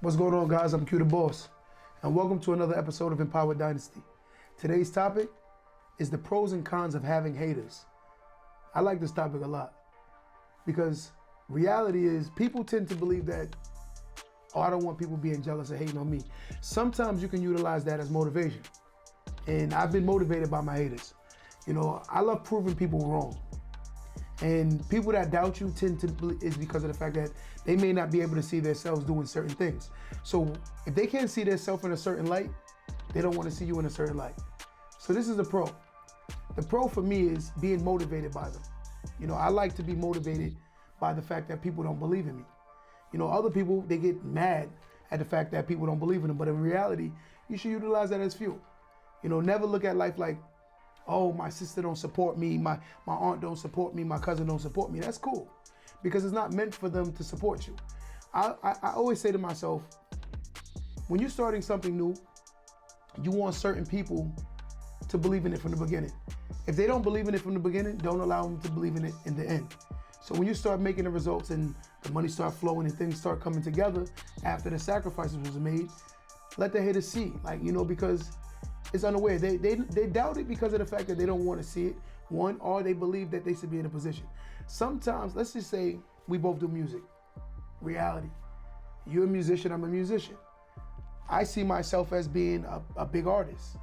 What's going on, guys? I'm Q the Boss, and welcome to another episode of Empowered Dynasty. Today's topic is the pros and cons of having haters. I like this topic a lot because reality is people tend to believe that, oh, I don't want people being jealous or hating on me. Sometimes you can utilize that as motivation, and I've been motivated by my haters. You know, I love proving people wrong. And people that doubt you tend to is because of the fact that they may not be able to see themselves doing certain things. So if they can't see themselves in a certain light, they don't want to see you in a certain light. So this is the pro. The pro for me is being motivated by them. You know, I like to be motivated by the fact that people don't believe in me. You know, other people, they get mad at the fact that people don't believe in them. But in reality, you should utilize that as fuel. You know, never look at life like, oh, my sister don't support me, my aunt don't support me, my cousin don't support me. That's cool, because it's not meant for them to support you. I always say to myself, when you're starting something new, you want certain people to believe in it from the beginning. If they don't believe in it from the beginning, don't allow them to believe in it in the end. So when you start making the results and the money start flowing and things start coming together after the sacrifices was made, let the haters see, like, you know, because it's unaware. They doubt it because of the fact that they don't want to see it, one, or they believe that they should be in a position. Sometimes, let's just say we both do music. Reality. You're a musician, I'm a musician. I see myself as being a big artist,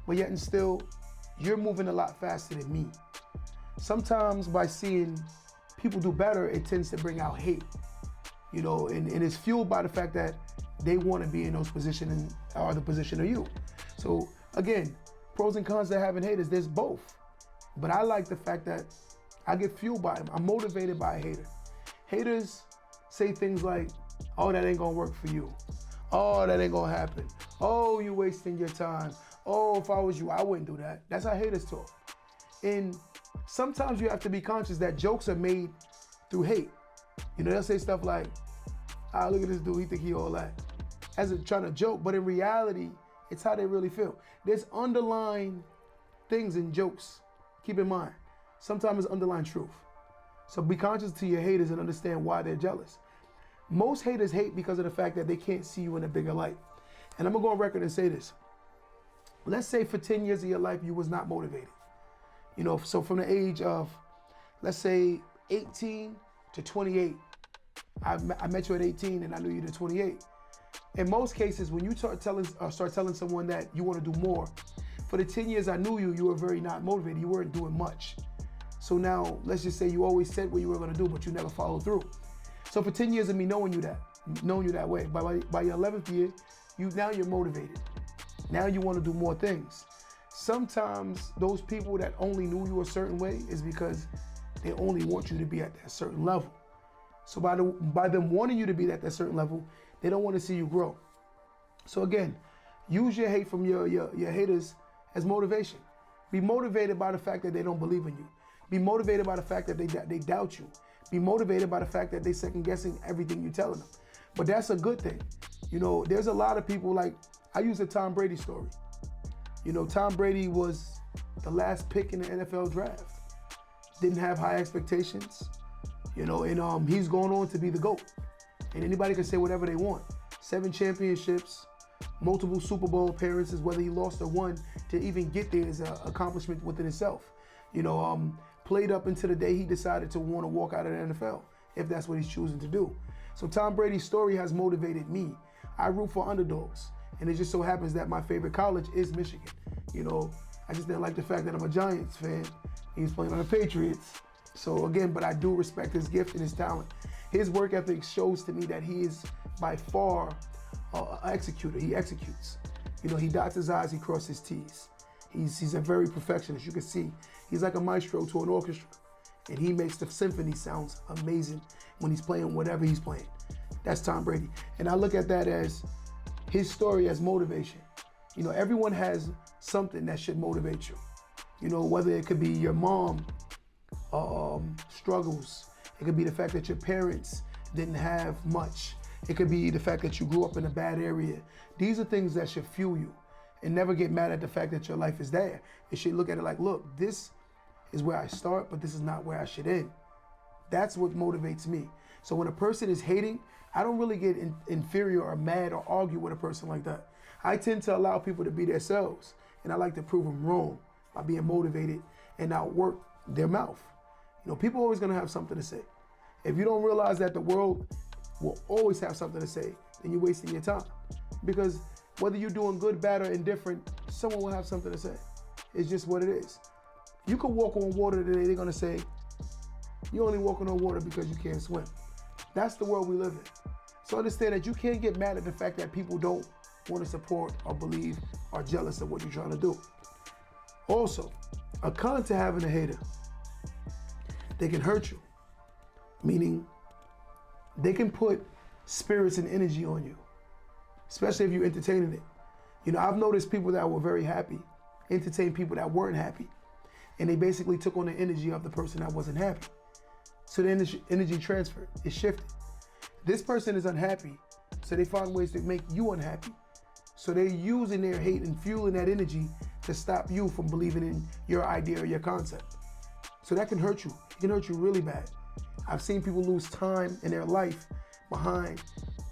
but yet and still, you're moving a lot faster than me. Sometimes by seeing people do better, it tends to bring out hate, you know, and it's fueled by the fact that they want to be in those positions or the position of you. So again, pros and cons to having haters, there's both. But I like the fact that I get fueled by them. I'm motivated by a hater. Haters say things like, oh, that ain't gonna work for you. Oh, that ain't gonna happen. Oh, you wasting your time. Oh, if I was you, I wouldn't do that. That's how haters talk. And sometimes you have to be conscious that jokes are made through hate. You know, they'll say stuff like, ah, look at this dude, he think he all that. As a trying to joke, but in reality, it's how they really feel. There's underlying things in jokes. Keep in mind, sometimes it's underlying truth. So be conscious to your haters and understand why they're jealous. Most haters hate because of the fact that they can't see you in a bigger light. And I'm gonna go on record and say this. Let's say for 10 years of your life, you was not motivated. You know, so from the age of, let's say 18 to 28, I met you at 18 and I knew you at 28. In most cases, when you start telling someone that you want to do more, for the 10 years I knew you, you were very not motivated. You weren't doing much. So now, let's just say you always said what you were going to do, but you never followed through. So for 10 years of me knowing you that way, by your 11th year, now you're motivated. Now you want to do more things. Sometimes those people that only knew you a certain way is because they only want you to be at that certain level. So by them wanting you to be at that certain level, they don't want to see you grow. So again, use your hate from your haters as motivation. Be motivated by the fact that they don't believe in you. Be motivated by the fact that they doubt you. Be motivated by the fact that they second guessing everything you're telling them. But that's a good thing. You know, there's a lot of people, like, I use the Tom Brady story. You know, Tom Brady was the last pick in the NFL draft. Didn't have high expectations. You know, and he's going on to be the GOAT. And anybody can say whatever they want. 7 championships, multiple Super Bowl appearances, whether he lost or won, to even get there is an accomplishment within itself. You know, played up until the day he decided to want to walk out of the NFL, if that's what he's choosing to do. So Tom Brady's story has motivated me. I root for underdogs. And it just so happens that my favorite college is Michigan. You know, I just didn't like the fact that I'm a Giants fan. He's playing on the Patriots. So again, but I do respect his gift and his talent. His work ethic shows to me that he is by far an executor. He executes. You know, he dots his I's, he crosses his T's. He's a very perfectionist. You can see he's like a maestro to an orchestra. And he makes the symphony sounds amazing when he's playing whatever he's playing. That's Tom Brady. And I look at that as his story as motivation. You know, everyone has something that should motivate you. You know, whether it could be your mom struggles. It could be the fact that your parents didn't have much. It could be the fact that you grew up in a bad area. These are things that should fuel you, and never get mad at the fact that your life is there. You should look at it like, look, this is where I start, but this is not where I should end. That's what motivates me. So when a person is hating, I don't really get inferior or mad or argue with a person like that. I tend to allow people to be themselves, and I like to prove them wrong by being motivated and outwork their mouth. You know, people are always gonna have something to say. If you don't realize that the world will always have something to say, then you're wasting your time. Because whether you're doing good, bad, or indifferent, someone will have something to say. It's just what it is. You could walk on water today, they're gonna say, you're only walking on water because you can't swim. That's the world we live in. So understand that you can't get mad at the fact that people don't want to support or believe or jealous of what you're trying to do. Also, a con to having a hater, they can hurt you. Meaning, they can put spirits and energy on you, especially if you're entertaining it. You know, I've noticed people that were very happy entertain people that weren't happy, and they basically took on the energy of the person that wasn't happy. So the energy transferred, it shifted. This person is unhappy, so they find ways to make you unhappy. So they're using their hate and fueling that energy to stop you from believing in your idea or your concept. So that can hurt you. It can hurt you really bad. I've seen people lose time in their life behind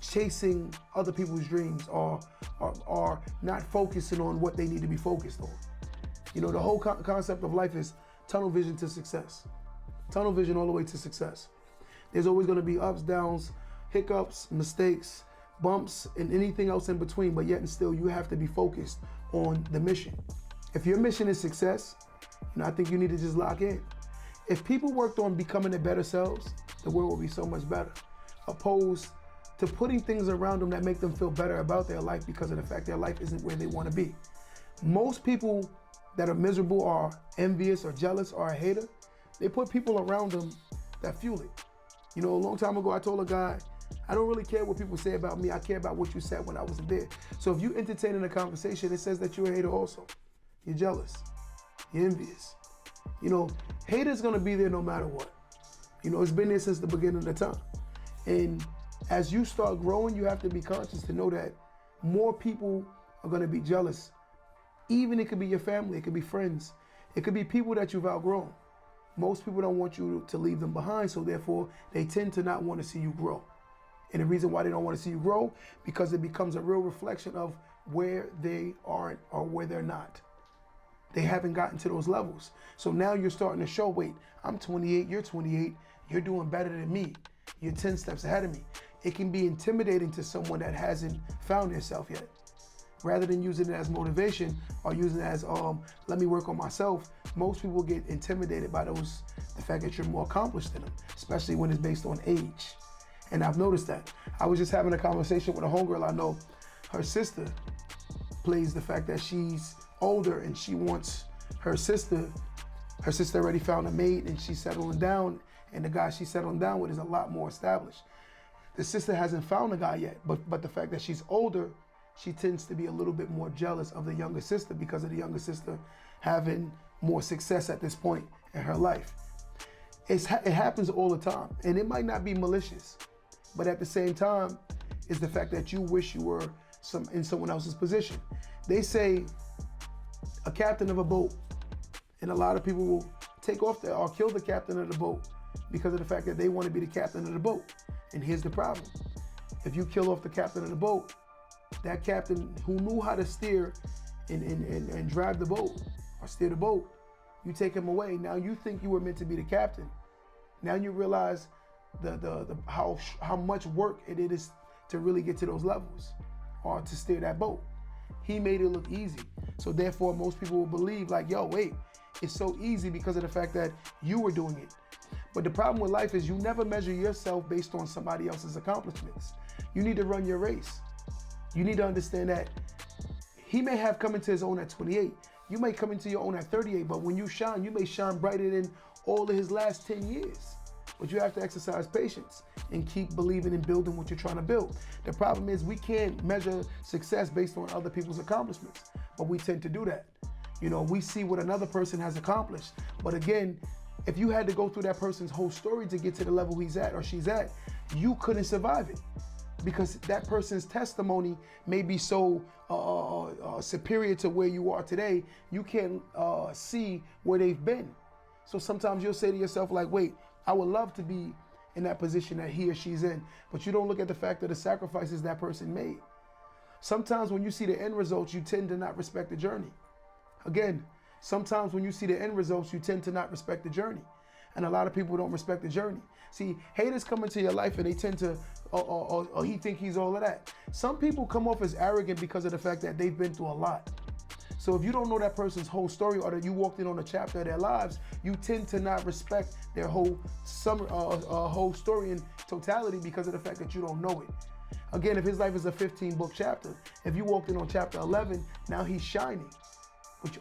chasing other people's dreams or not focusing on what they need to be focused on. You know, the whole concept of life is tunnel vision to success. Tunnel vision all the way to success. There's always going to be ups, downs, hiccups, mistakes, bumps, and anything else in between, but yet and still you have to be focused on the mission. If your mission is success, you know, I think you need to just lock in. If people worked on becoming their better selves, the world will be so much better, opposed to putting things around them that make them feel better about their life because of the fact their life isn't where they want to be. Most people that are miserable or envious or jealous or a hater, they put people around them that fuel it. You know, a long time ago, I told a guy, I don't really care what people say about me. I care about what you said when I wasn't there. So if you entertain in a conversation, it says that you're a hater also. You're jealous. You're envious. You know, haters gonna be there no matter what. You know, it's been there since the beginning of the time. And as you start growing, you have to be conscious to know that more people are gonna be jealous. Even it could be your family, it could be friends, it could be people that you've outgrown. Most people don't want you to leave them behind, so therefore they tend to not want to see you grow. And the reason why they don't want to see you grow, because it becomes a real reflection of where they aren't or where they're not. They haven't gotten to those levels. So now you're starting to show, wait, I'm 28, you're 28, you're doing better than me. You're 10 steps ahead of me. It can be intimidating to someone that hasn't found themselves yet. Rather than using it as motivation or using it as, let me work on myself, most people get intimidated by the fact that you're more accomplished than them, especially when it's based on age. And I've noticed that. I was just having a conversation with a homegirl I know. Her sister plays the fact that she's older and she wants her sister already found a mate and she's settling down, and the guy she's settling down with is a lot more established. The sister hasn't found a guy yet, but the fact that she's older, she tends to be a little bit more jealous of the younger sister because of the younger sister having more success at this point in her life. It happens all the time, and it might not be malicious, but at the same time, it's the fact that you wish you were in someone else's position. They say a captain of a boat, and a lot of people will take off or kill the captain of the boat because of the fact that they want to be the captain of the boat. And here's the problem. If you kill off the captain of the boat, that captain who knew how to steer and drive the boat or steer the boat, you take him away. Now you think you were meant to be the captain. Now you realize how much work it is to really get to those levels or to steer that boat. He made it look easy. So therefore, most people will believe like, yo, wait, it's so easy because of the fact that you were doing it. But the problem with life is you never measure yourself based on somebody else's accomplishments. You need to run your race. You need to understand that he may have come into his own at 28. You may come into your own at 38, but when you shine, you may shine brighter than all of his last 10 years. But you have to exercise patience and keep believing and building what you're trying to build. The problem is we can't measure success based on other people's accomplishments, but we tend to do that. You know, we see what another person has accomplished. But again, if you had to go through that person's whole story to get to the level he's at or she's at, you couldn't survive it. Because that person's testimony may be so superior to where you are today, you can't see where they've been. So sometimes you'll say to yourself like, wait, I would love to be in that position that he or she's in. But you don't look at the fact of the sacrifices that person made. Sometimes when you see the end results, you tend to not respect the journey. Again, sometimes when you see the end results, you tend to not respect the journey. And a lot of people don't respect the journey. See, haters come into your life and they tend to, he think he's all of that. Some people come off as arrogant because of the fact that they've been through a lot. So if you don't know that person's whole story, or that you walked in on a chapter of their lives, you tend to not respect their whole story in totality because of the fact that you don't know it. Again, if his life is a 15-book chapter, if you walked in on chapter 11, now he's shining,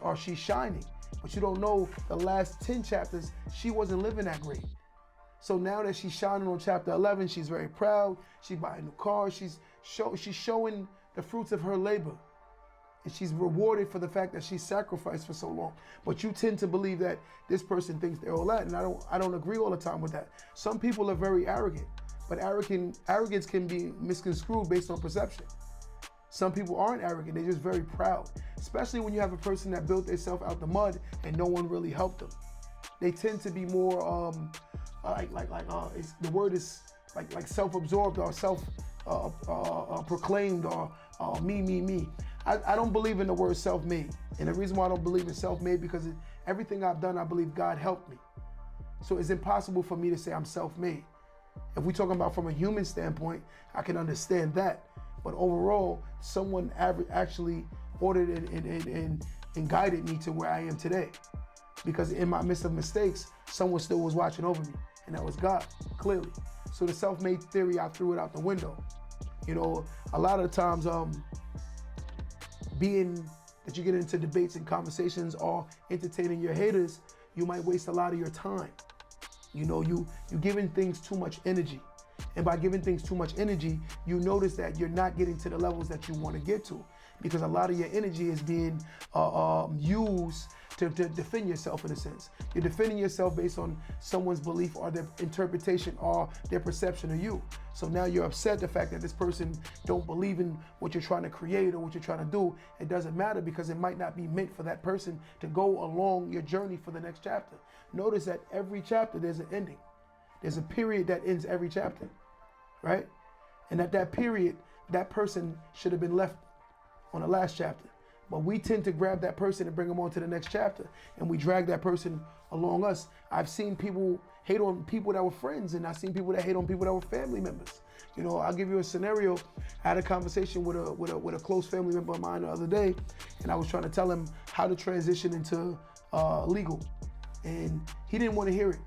or she's shining. But you don't know the last 10 chapters, she wasn't living that great. So now that she's shining on chapter 11, she's very proud. She's buying new cars. She's showing the fruits of her labor. And she's rewarded for the fact that she sacrificed for so long. But you tend to believe that this person thinks they're all that. And I don't agree all the time with that. Some people are very arrogant, but arrogance can be misconstrued based on perception. Some people aren't arrogant, they're just very proud. Especially when you have a person that built themselves out the mud and no one really helped them. They tend to be more the word is like self-absorbed or proclaimed or me. I don't believe in the word self-made. And the reason why I don't believe in self-made, because everything I've done, I believe God helped me. So it's impossible for me to say I'm self-made. If we're talking about from a human standpoint, I can understand that. But overall, someone actually ordered and guided me to where I am today. Because in my midst of mistakes, someone still was watching over me, and that was God, clearly. So the self-made theory, I threw it out the window. You know, a lot of the times, being that you get into debates and conversations or entertaining your haters, you might waste a lot of your time. You know, you giving things too much energy. And by giving things too much energy, you notice that you're not getting to the levels that you want to get to, because a lot of your energy is being used to defend yourself in a sense. You're defending yourself based on someone's belief or their interpretation or their perception of you. So now you're upset the fact that this person don't believe in what you're trying to create or what you're trying to do. It doesn't matter, because it might not be meant for that person to go along your journey for the next chapter. Notice that every chapter there's an ending. There's a period that ends every chapter, right? And at that period, that person should have been left on the last chapter. But we tend to grab that person and bring them on to the next chapter, and we drag that person along us. I've seen people hate on people that were friends, and I've seen people that hate on people that were family members. You know, I'll give you a scenario. I had a conversation with a close family member of mine the other day, and I was trying to tell him how to transition into legal, and he didn't want to hear it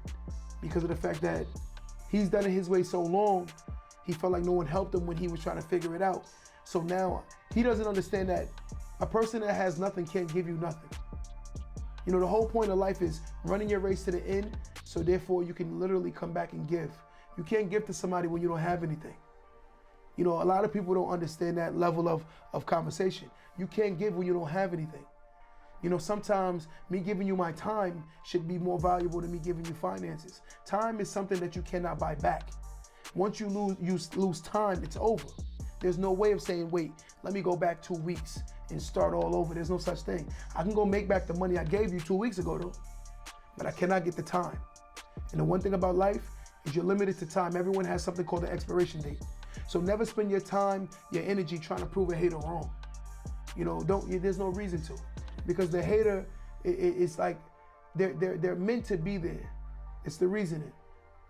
because of the fact that he's done it his way so long. He felt like no one helped him when he was trying to figure it out. So now he doesn't understand that a person that has nothing can't give you nothing. You know, the whole point of life is running your race to the end, so therefore you can literally come back and give. You can't give to somebody when you don't have anything. You know, a lot of people don't understand that level of conversation. You can't give when you don't have anything. You know, sometimes me giving you my time should be more valuable than me giving you finances. Time is something that you cannot buy back. Once you lose time, it's over. There's no way of saying, wait, let me go back 2 weeks and start all over. There's no such thing. I can go make back the money I gave you 2 weeks ago though, but I cannot get the time. And the one thing about life is you're limited to time. Everyone has something called an expiration date. So never spend your time, your energy trying to prove a hater wrong. You know, there's no reason to. Because the hater, it's like they're meant to be there. It's the reasoning.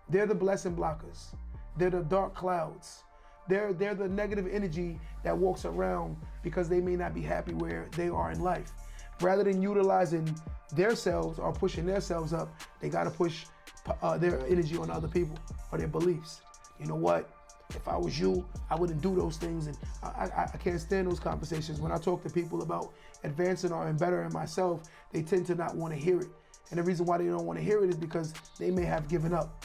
They're the blessing blockers. They're the dark clouds. They're the negative energy that walks around because they may not be happy where they are in life. Rather than utilizing themselves or pushing themselves up, they got to push their energy on other people or their beliefs. You know what? If I was you, I wouldn't do those things. And I can't stand those conversations. When I talk to people about advancing or bettering myself, they tend to not want to hear it. And the reason why they don't want to hear it is because they may have given up.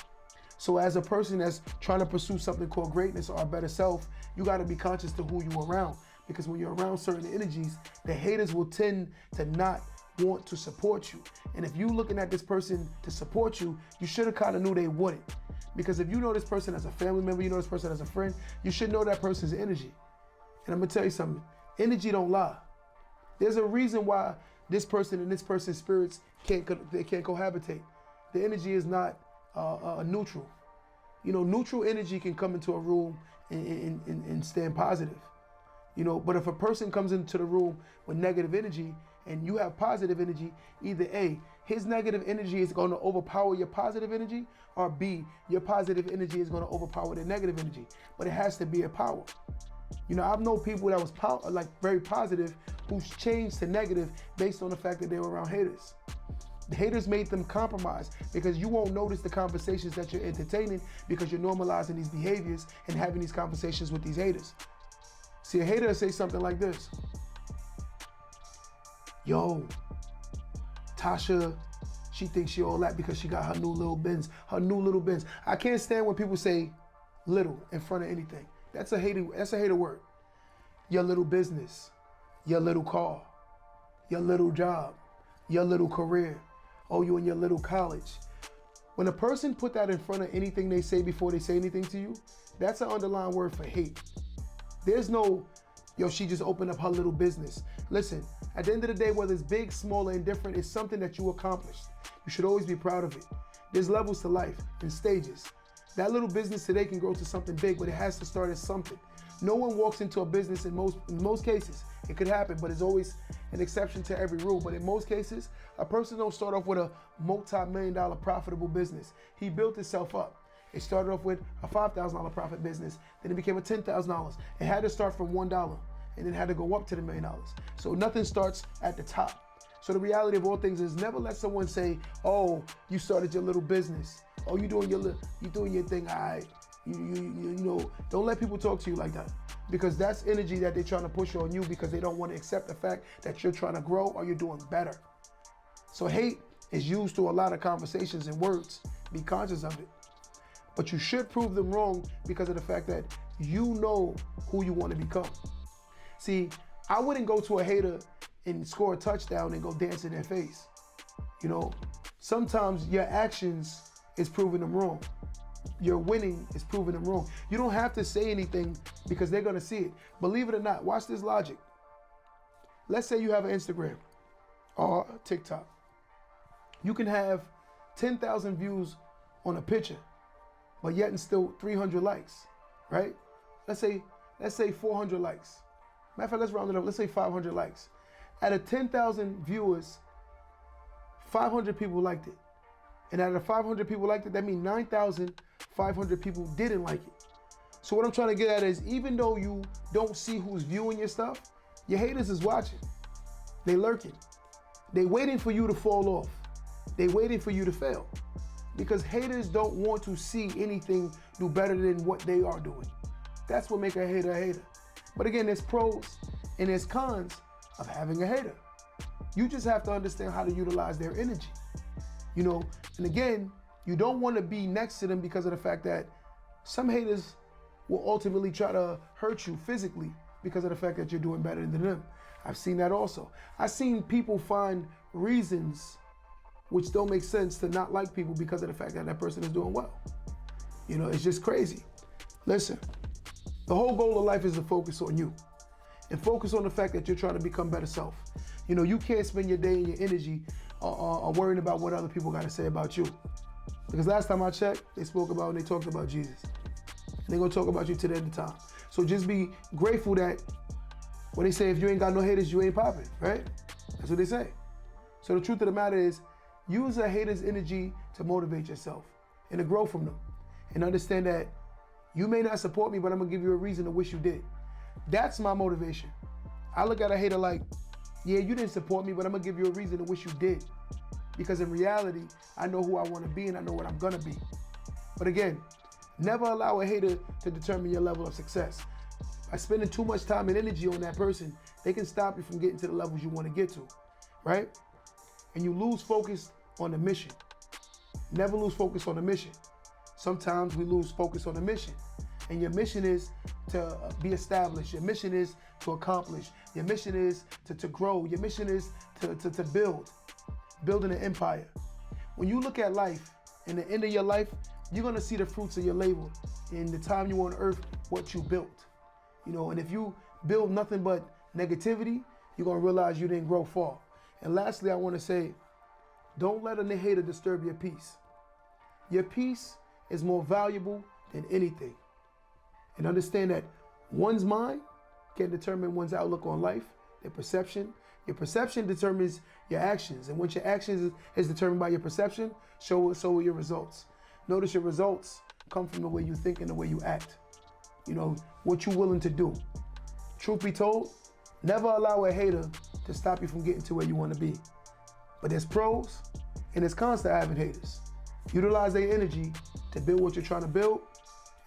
So as a person that's trying to pursue something called greatness or a better self, you got to be conscious to who you're around. Because when you're around certain energies, the haters will tend to not want to support you. And if you're looking at this person to support you, you should have kind of knew they wouldn't. Because if you know this person as a family member, you know this person as a friend, you should know that person's energy. And I'm gonna tell you something, energy don't lie. There's a reason why this person and this person's spirits can't cohabitate. The energy is not neutral. Neutral energy can come into a room and stand positive. But if a person comes into the room with negative energy and you have positive energy, either A, his negative energy is going to overpower your positive energy, or B, your positive energy is going to overpower the negative energy. But it has to be a power. I've known people that was very positive who's changed to negative based on the fact that they were around haters. The haters made them compromise, because you won't notice the conversations that you're entertaining because you're normalizing these behaviors and having these conversations with these haters. See, a hater will say something like this. Yo, Tasha, she thinks she all that because she got her new little Benz. I can't stand when people say little in front of anything. That's a hater word. Your little business, your little car, your little job, your little career, you in your little college. When a person put that in front of anything they say before they say anything to you, that's an underlying word for hate. There's no, she just opened up her little business. Listen, at the end of the day, whether it's big, small, or indifferent, it's something that you accomplished. You should always be proud of it. There's levels to life and stages. That little business today can grow to something big, but it has to start as something. No one walks into a business in most cases. It could happen, but it's always an exception to every rule. But in most cases, a person don't start off with a multi-million-dollar profitable business. He built himself up. It started off with a $5,000 profit business, then it became a $10,000. It had to start from $1 and then had to go up to the $1 million. So nothing starts at the top. So the reality of all things is never let someone say, oh, you started your little business. Oh, you doing your thing, all right. Don't let people talk to you like that, because that's energy that they're trying to push on you because they don't want to accept the fact that you're trying to grow or you're doing better. So hate is used through a lot of conversations and words. Be conscious of it. But you should prove them wrong because of the fact that you know who you want to become. See, I wouldn't go to a hater and score a touchdown and go dance in their face. Sometimes your actions is proving them wrong. Your winning is proving them wrong. You don't have to say anything because they're going to see it. Believe it or not, watch this logic. Let's say you have an Instagram or TikTok. You can have 10,000 views on a picture, but yet and still 300 likes, right? Let's say 400 likes. Matter of fact, let's round it up. Let's say 500 likes. Out of 10,000 viewers, 500 people liked it. And out of 500 people liked it, that means 9,500 people didn't like it. So what I'm trying to get at is, even though you don't see who's viewing your stuff, your haters is watching. They lurking. They waiting for you to fall off. They waiting for you to fail. Because haters don't want to see anything do better than what they are doing. That's what makes a hater a hater. But again, there's pros and there's cons of having a hater. You just have to understand how to utilize their energy. And again, you don't want to be next to them because of the fact that some haters will ultimately try to hurt you physically because of the fact that you're doing better than them. I've seen that also. I've seen people find reasons which don't make sense to not like people because of the fact that that person is doing well. It's just crazy. Listen, the whole goal of life is to focus on you and focus on the fact that you're trying to become better self. You can't spend your day and your energy worrying about what other people got to say about you. Because last time I checked, they spoke about and they talked about Jesus. And they're going to talk about you to the end of time. So just be grateful that when they say, if you ain't got no haters, you ain't popping, right? That's what they say. So the truth of the matter is, use a hater's energy to motivate yourself and to grow from them. And understand that you may not support me, but I'm going to give you a reason to wish you did. That's my motivation. I look at a hater like, yeah, you didn't support me, but I'm going to give you a reason to wish you did. Because in reality, I know who I want to be and I know what I'm going to be. But again, never allow a hater to determine your level of success. By spending too much time and energy on that person, they can stop you from getting to the levels you want to get to, right? And you lose focus on the mission. Never lose focus on the mission. Sometimes we lose focus on the mission. And your mission is to be established. Your mission is to accomplish. Your mission is to grow. Your mission is to building an empire. When you look at life, in the end of your life, you're gonna see the fruits of your labor. In the time you were on earth, what you built. And if you build nothing but negativity, you're gonna realize you didn't grow far. And lastly, I wanna say, don't let a hater disturb your peace. Your peace is more valuable than anything. And understand that one's mind can determine one's outlook on life, their perception. Your perception determines your actions. And once your actions is determined by your perception, so will your results. Notice your results come from the way you think and the way you act. You know, what you're willing to do. Truth be told, never allow a hater to stop you from getting to where you want to be. But there's pros and there's cons to having haters. Utilize their energy to build what you're trying to build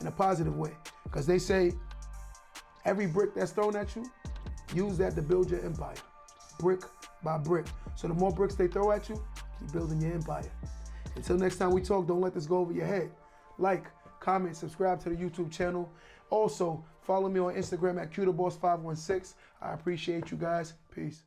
in a positive way. Because they say, every brick that's thrown at you, use that to build your empire, brick by brick. So the more bricks they throw at you, keep building your empire. Until next time we talk, don't let this go over your head. Like, comment, subscribe to the YouTube channel. Also, follow me on Instagram at QTheBoss516. I appreciate you guys. Peace.